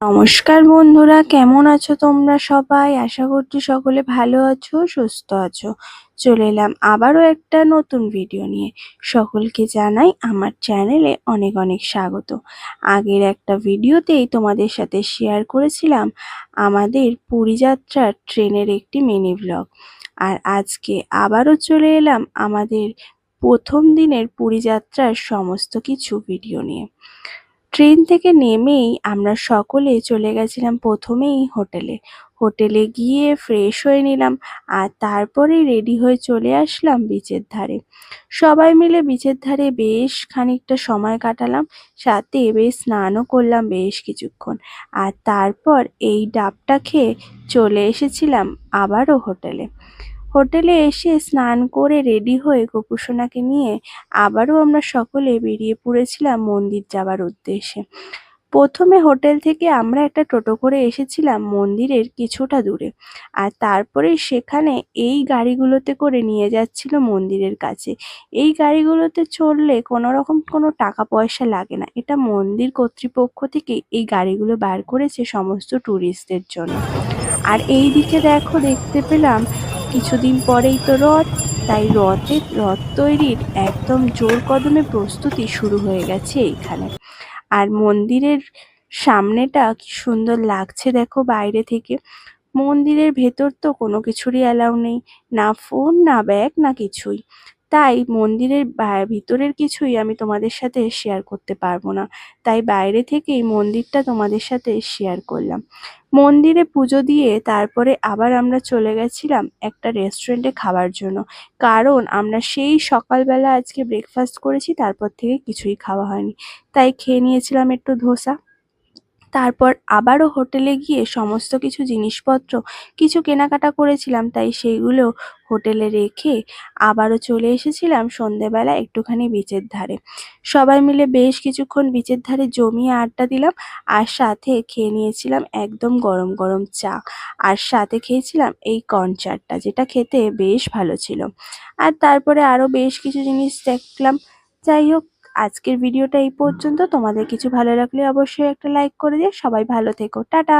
নমস্কার বন্ধুরা, কেমন আছো তোমরা সবাই? আশা করছি সকলে ভালো আছো, সুস্থ আছো। চলে এলাম আবারও একটা নতুন ভিডিও নিয়ে। সকলকে জানাই আমার চ্যানেলে অনেক অনেক স্বাগত। আগের একটা ভিডিওতেই তোমাদের সাথে শেয়ার করেছিলাম আমাদের পুরী যাত্রার ট্রেনের একটি মিনি ব্লগ। আর আজকে আবারও চলে এলাম আমাদের প্রথম দিনের পুরী যাত্রার সমস্ত কিছু ভিডিও নিয়ে। ট্রেন থেকে নেমেই আমরা সকলে চলে গেছিলাম প্রথমেই হোটেলে গিয়ে ফ্রেশ হয়ে নিলাম। আর তারপরেই রেডি হয়ে চলে আসলাম বিচের ধারে। সবাই মিলে বিচের ধারে বেশ খানিকটা সময় কাটালাম, সাথে বেশ স্নানও করলাম বেশ কিছুক্ষণ। আর তারপর এই ডাবটা খেয়ে চলে এসেছিলাম আবারও হোটেলে এসে স্নান করে রেডি হয়ে গোপুসোনাকে নিয়ে আবারও আমরা সকলে বেরিয়ে পড়েছিলাম মন্দির যাবার উদ্দেশ্যে। প্রথমে হোটেল থেকে আমরা একটা টোটো করে এসেছিলাম মন্দিরের কিছুটা দূরে। আর তারপরে সেখানে এই গাড়িগুলোতে করে নিয়ে যাচ্ছিল মন্দিরের কাছে। এই গাড়িগুলোতে চড়লে কোনো রকম কোনো টাকা পয়সা লাগে না। এটা মন্দির কর্তৃপক্ষ থেকে এই গাড়িগুলো বার করেছে সমস্ত ট্যুরিস্টদের জন্য। আর এই দিকে দেখতে পেলাম কিছুদিন পরেই তো রথ, তাই রথ তৈরির একদম জোর কদমে প্রস্তুতি শুরু হয়ে গেছে এইখানে। আর মন্দিরের সামনেটা কি সুন্দর লাগছে দেখো বাইরে থেকে। মন্দিরের ভেতর তো কোনো কিছুরই অ্যালাউ নেই, না ফোন না ব্যাগ না কিছুই। তাই মন্দিরের ভিতরের কিছুই আমি তোমাদের সাথে শেয়ার করতে পারবো না, তাই বাইরে থেকেই মন্দিরটা তোমাদের সাথে শেয়ার করলাম। মন্দিরে পুজো দিয়ে তারপরে আবার আমরা চলে গেছিলাম একটা রেস্টুরেন্টে খাবার জন্য, কারণ আমরা সেই সকালবেলা আজকে ব্রেকফাস্ট করেছি, তারপর থেকে কিছুই খাওয়া হয়নি। তাই খেয়ে নিয়েছিলাম একটু ধোসা। তারপর আবারও হোটেলে গিয়ে সমস্ত কিছু জিনিসপত্র কিছু কেনাকাটা করেছিলাম, তাই সেইগুলো হোটেলে রেখে আবারও চলে এসেছিলাম সন্ধেবেলা একটুখানি বিচের ধারে। সবাই মিলে বেশ কিছুক্ষণ বিচের ধারে জমিয়ে আড্ডা দিলাম। আর সাথে খেয়ে নিয়েছিলাম একদম গরম গরম চা। আর সাথে খেয়েছিলাম এই কর্ন চাটটা, যেটা খেতে বেশ ভালো ছিল। আর তারপরে আরও বেশ কিছু জিনিস দেখলাম। যাই হোক, আজকের ভিডিওটা এই পর্যন্ত। তোমাদের কিছু ভালো লাগলে অবশ্যই একটা লাইক করে দিও। সবাই ভালো থেকো, টাটা।